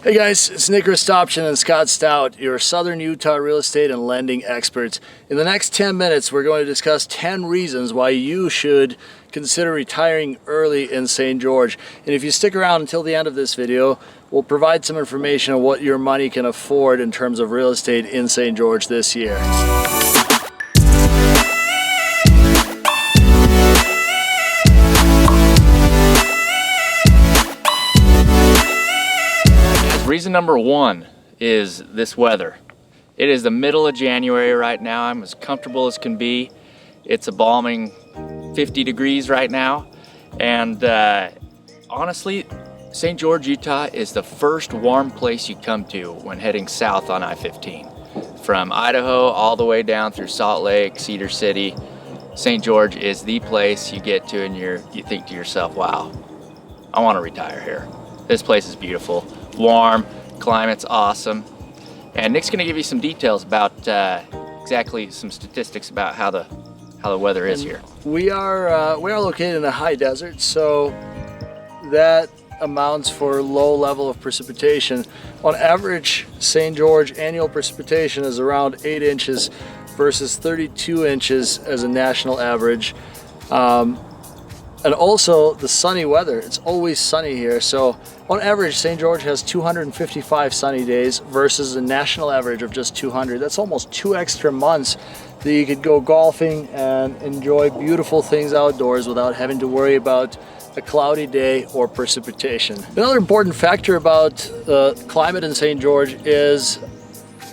Hey guys, it's Nick Rostopchin and Scott Stout, your Southern Utah real estate and lending experts. In the next 10 minutes, we're going to discuss 10 reasons why you should consider retiring early in St. George. And if you stick around until the end of this video, we'll provide some information on what your money can afford in terms of real estate in St. George this year. Reason number one is this weather. It is the middle of January right now. I'm as comfortable as can be. It's a balming 50 degrees right now. And honestly, St. George, Utah is the first warm place you come to when heading south on I-15. From Idaho all the way down through Salt Lake, Cedar City, St. George is the place you get to and you think to yourself, wow, I want to retire here. This place is beautiful. Warm, climate's awesome, and Nick's going to give you some details about exactly some statistics about how the weather is here. We are located in a high desert, so that amounts for low level of precipitation. On average, St. George annual precipitation is around 8 inches versus 32 inches as a national average. And also the sunny weather, it's always sunny here. So on average, St. George has 255 sunny days versus a national average of just 200. That's almost 2 extra months that you could go golfing and enjoy beautiful things outdoors without having to worry about a cloudy day or precipitation. Another important factor about the climate in St. George is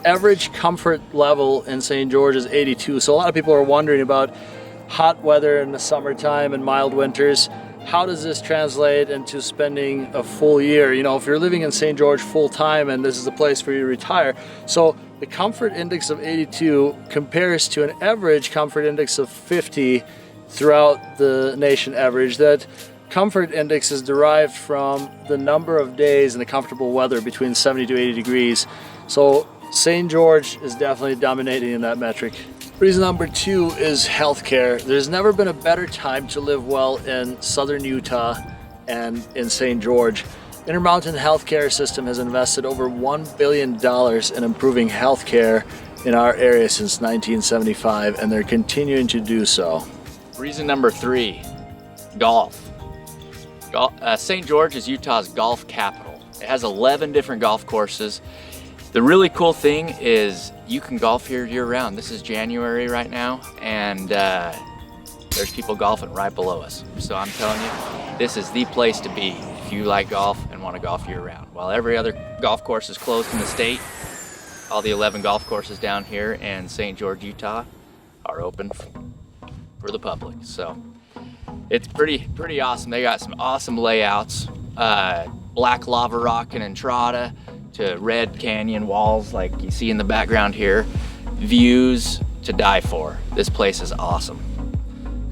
average comfort level in St. George is 82. So a lot of people are wondering about hot weather in the summertime and mild winters. How does this translate into spending a full year? You know, if you're living in St. George full time and this is the place for you to retire. So the comfort index of 82 compares to an average comfort index of 50 throughout the nation average. That comfort index is derived from the number of days in the comfortable weather between 70 to 80 degrees. So St. George is definitely dominating in that metric. Reason number two is healthcare. There's never been a better time to live well in southern Utah and in St. George. Intermountain Healthcare System has invested over $1 billion in improving healthcare in our area since 1975, and they're continuing to do so. Reason number three, golf. St. George is Utah's golf capital. It has 11 different golf courses. The really cool thing is you can golf here year-round. This is January right now, and there's people golfing right below us. So I'm telling you, this is the place to be if you like golf and want to golf year-round. While every other golf course is closed in the state, all the 11 golf courses down here in St. George, Utah are open for the public. So it's pretty awesome. They got some awesome layouts, black lava rock and entrada, to red canyon walls like you see in the background here. Views to die for. This place is awesome.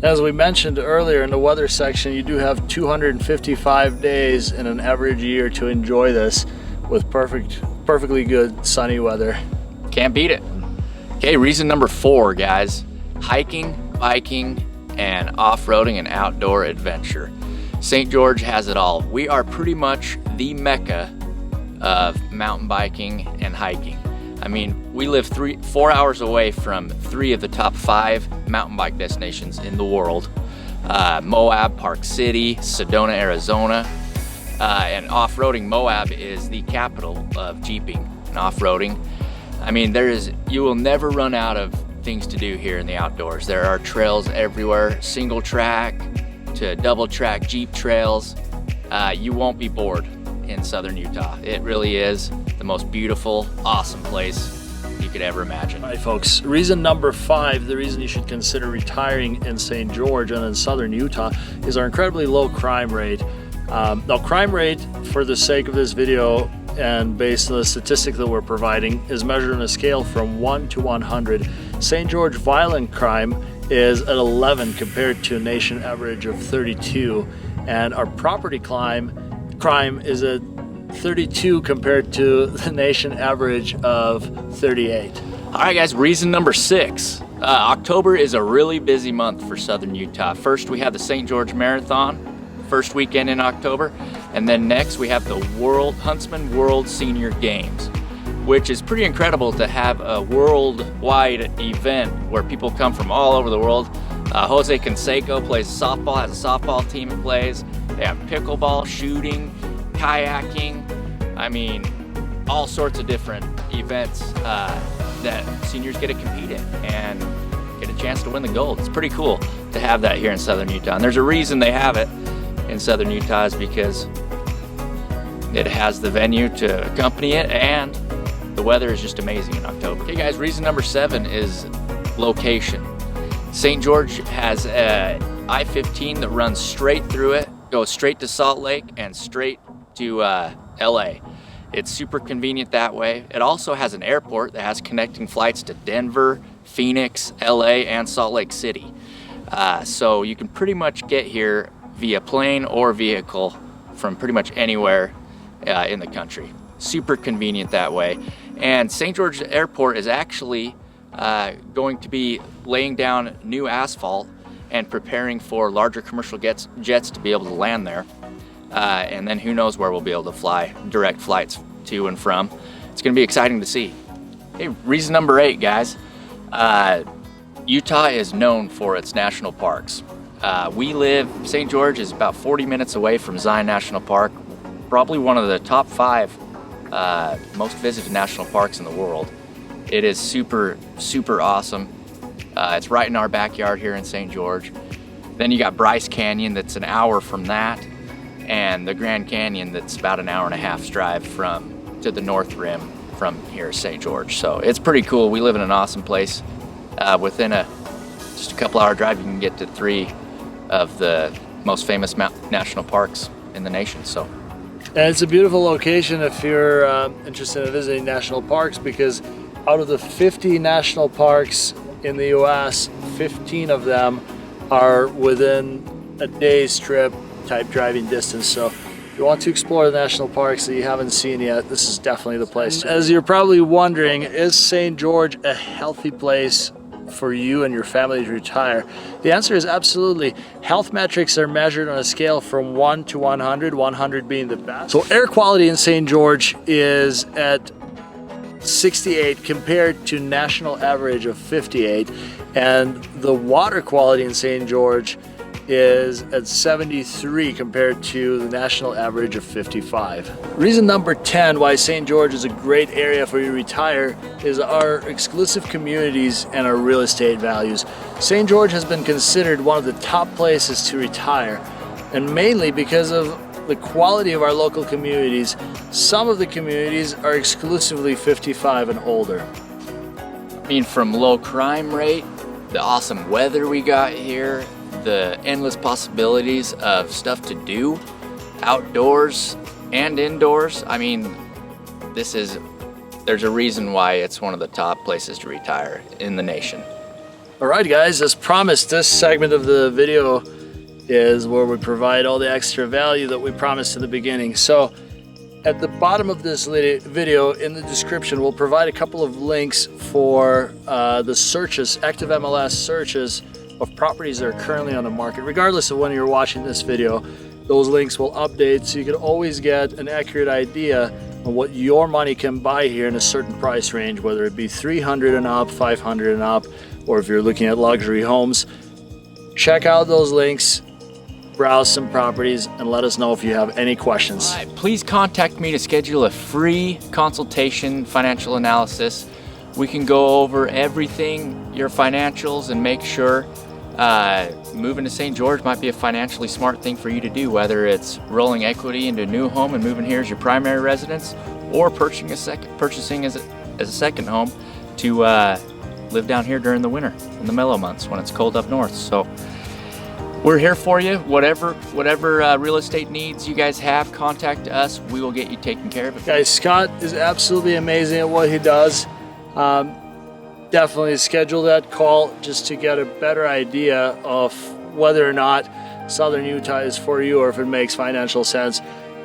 As we mentioned earlier in the weather section, you do have 255 days in an average year to enjoy this with perfectly good sunny weather. Can't beat it. Okay, reason number four, guys. Hiking, biking, and off-roading and outdoor adventure. St. George has it all. We are pretty much the mecca of mountain biking and hiking. I mean, we live 4 hours away from 3 of the top 5 mountain bike destinations in the world. Moab, Park City, Sedona, Arizona, and off-roading. Moab is the capital of jeeping and off-roading. I mean, you will never run out of things to do here in the outdoors. There are trails everywhere, single track to double track Jeep trails. You won't be bored in southern Utah. It really is the most beautiful, awesome place you could ever imagine. All right, folks, reason number 5, the reason you should consider retiring in St. George and in southern Utah is our incredibly low crime rate. Now, crime rate, for the sake of this video and based on the statistic that we're providing, is measured on a scale from 1 to 100. St. George violent crime is at 11 compared to a nation average of 32, and our property crime is at 32 compared to the nation average of 38. All right, guys, reason number 6. October is a really busy month for southern Utah. First, we have the St. George Marathon, first weekend in October. And then next we have the Huntsman World Senior Games, which is pretty incredible to have a worldwide event where people come from all over the world. Jose Canseco plays softball, has a softball team that plays. They have pickleball, shooting, kayaking. I mean, all sorts of different events that seniors get to compete in and get a chance to win the gold. It's pretty cool to have that here in Southern Utah. And there's a reason they have it in Southern Utah, is because it has the venue to accompany it, and the weather is just amazing in October. Okay guys, reason number 7 is location. St. George has a I-15 that runs straight through it, goes straight to Salt Lake and straight to LA. It's super convenient that way. It also has an airport that has connecting flights to Denver, Phoenix, LA, and Salt Lake City. So you can pretty much get here via plane or vehicle from pretty much anywhere in the country. Super convenient that way. And St. George Airport is actually going to be laying down new asphalt and preparing for larger commercial jets to be able to land there. And then who knows where we'll be able to fly direct flights to and from. It's going to be exciting to see. Hey, reason number 8, guys. Utah is known for its national parks. St. George is about 40 minutes away from Zion National Park, probably one of the top 5 most visited national parks in the world. It is super, super awesome. It's right in our backyard here in St. George. Then you got Bryce Canyon that's an hour from that, and the Grand Canyon that's about an hour and a half's drive to the North Rim from here at St. George. So it's pretty cool. We live in an awesome place. Within just a couple hour drive, you can get to 3 of the most famous national parks in the nation. So. And it's a beautiful location if you're interested in visiting national parks, because out of the 50 national parks in the US, 15 of them are within a day's trip type driving distance. So if you want to explore the national parks that you haven't seen yet, this is definitely the place. As you're probably wondering, is St. George a healthy place for you and your family to retire? The answer is absolutely. Health metrics are measured on a scale from 1 to 100, 100 being the best. So air quality in St. George is at 68 compared to national average of 58, and the water quality in St. George is at 73 compared to the national average of 55. Reason number 10 why St. George is a great area for you to retire is our exclusive communities and our real estate values. St. George has been considered one of the top places to retire, and mainly because of the quality of our local communities. Some of the communities are exclusively 55 and older. I mean, from low crime rate, the awesome weather we got here, the endless possibilities of stuff to do outdoors and indoors. I mean, there's a reason why it's one of the top places to retire in the nation. All right, guys, as promised, this segment of the video is where we provide all the extra value that we promised in the beginning. So at the bottom of this video, in the description, we'll provide a couple of links for the searches, active MLS searches of properties that are currently on the market. Regardless of when you're watching this video, those links will update, so you can always get an accurate idea on what your money can buy here in a certain price range, whether it be 300 and up, 500 and up, or if you're looking at luxury homes. Check out those links, browse some properties, and let us know if you have any questions. All right, please contact me to schedule a free consultation financial analysis. We can go over everything, your financials, and make sure moving to St. George might be a financially smart thing for you to do, whether it's rolling equity into a new home and moving here as your primary residence, or purchasing as a second home to live down here during the winter in the mellow months when it's cold up north. So we're here for you. Whatever real estate needs you guys have, contact us. We will get you taken care of. Guys, Scott is absolutely amazing at what he does. Definitely schedule that call just to get a better idea of whether or not Southern Utah is for you, or if it makes financial sense.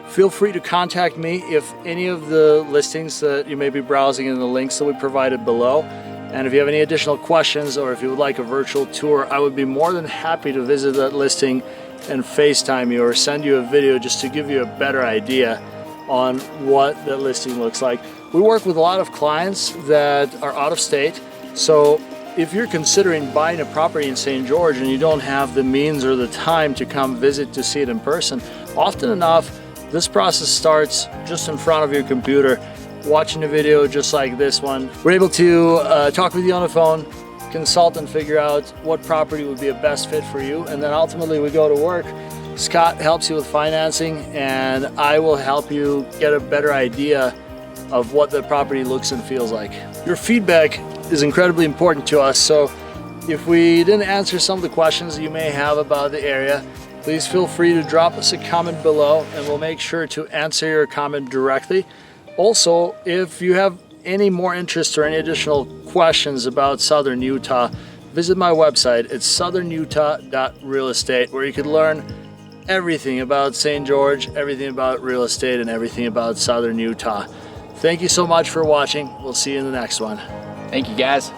Feel free to contact me if any of the listings that you may be browsing in the links that we provided below. And if you have any additional questions, or if you would like a virtual tour, I would be more than happy to visit that listing and FaceTime you or send you a video just to give you a better idea on what the listing looks like. We work with a lot of clients that are out of state, so if you're considering buying a property in St. George and you don't have the means or the time to come visit to see it in person, often enough this process starts just in front of your computer, watching a video just like this one. We're able to talk with you on the phone, consult and figure out what property would be a best fit for you, and then ultimately we go to work. Scott helps you with financing, and I will help you get a better idea of what the property looks and feels like. Your feedback is incredibly important to us, so if we didn't answer some of the questions you may have about the area, please feel free to drop us a comment below and we'll make sure to answer your comment directly. Also, if you have any more interest or any additional questions about Southern Utah, visit my website. It's southernutah.realestate, where you can learn everything about St. George, everything about real estate, and everything about Southern Utah. Thank you so much for watching. We'll see you in the next one. Thank you, guys.